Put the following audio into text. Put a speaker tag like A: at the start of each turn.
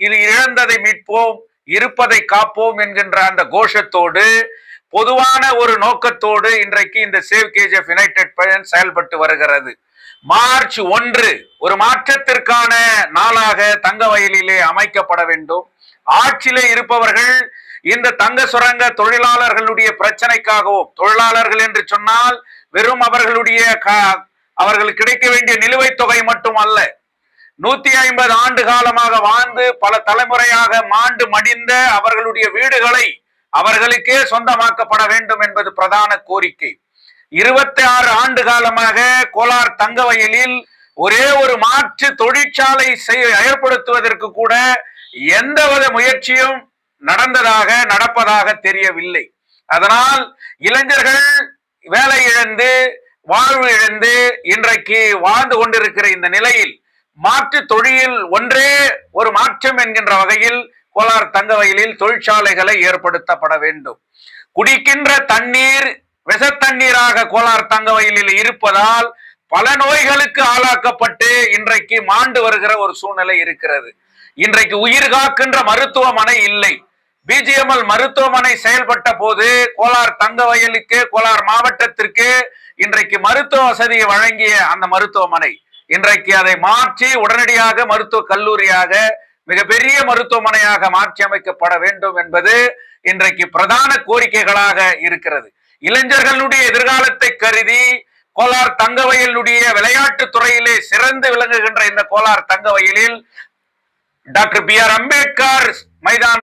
A: இது இழந்ததை மீட்போம், இருப்பதை காப்போம் என்கின்ற அந்த கோஷத்தோடு, பொதுவான ஒரு நோக்கத்தோடு இன்றைக்கு இந்த சேவ் கேஜிஎஃப் யுனைடெட் பயன் செயல்பட்டு வருகிறது. மார்ச் 1 ஒரு மாற்றத்திற்கான நாளாக தங்க வயலிலே அமைக்கப்பட வேண்டும். ஆட்சியிலே இருப்பவர்கள் இந்த தங்க சுரங்க தொழிலாளர்களுடைய பிரச்சனைக்காகவும், தொழிலாளர்கள் என்று சொன்னால் வெறும் அவர்களுக்கு கிடைக்க வேண்டிய நிலுவைத் தொகை மட்டும் அல்ல, 150 ஆண்டு காலமாக வாழ்ந்து பல தலைமுறையாக மாண்டு மடிந்த அவர்களுடைய வீடுகளை அவர்களுக்கே சொந்தமாக்கப்பட வேண்டும் என்பது பிரதான கோரிக்கை. 26 ஆண்டு காலமாக கோலார் தங்க வயலில் ஒரே ஒரு மாற்று தொழிற்சாலை ஏற்படுத்துவதற்கு கூட எந்தவித முயற்சியும் நடப்பதாக தெரியவில்லை. அதனால் இளைஞர்கள் வேலை இழந்து வாழ்வு இழந்து இன்றைக்கு வாழ்ந்து கொண்டிருக்கிற இந்த நிலையில் மாற்று தொழில் ஒன்றே ஒரு மாற்றம் என்கின்ற வகையில் கோலார் தங்க வயலில் தொழிற்சாலைகளை ஏற்படுத்தப்பட வேண்டும். குடிக்கின்ற தண்ணீர் விஷத்தண்ணீராக கோலார் தங்க வயலில் இருப்பதால் பல நோய்களுக்கு ஆளாக்கப்பட்டு இன்றைக்கு மாண்டு வருகிற ஒரு சூழ்நிலை இருக்கிறது. இன்றைக்கு உயிர் காக்கின்ற மருத்துவமனை இல்லை. பிஜிஎம்எல் மருத்துவமனை செயல்பட்ட போது கோலார் தங்க வயலுக்கு, கோலார் மாவட்டத்திற்கு இன்றைக்கு மருத்துவ வசதியை வழங்கிய அந்த மருத்துவமனை இன்றைக்கு அதை மாற்றி உடனடியாக மருத்துவ கல்லூரியாக மிகப்பெரிய மருத்துவமனையாக மாற்றி அமைக்கப்பட வேண்டும் என்பது இன்றைக்கு பிரதான கோரிக்கைகளாக இருக்கிறது. இளைஞர்களுடைய எதிர்காலத்தை கருதி கோலார் தங்க வயலுடைய விளையாட்டு துறையிலே சிறந்து விளங்குகின்ற இந்த கோலார் தங்க வயலில் டாக்டர் பி.ஆர். அம்பேத்கர் மைதான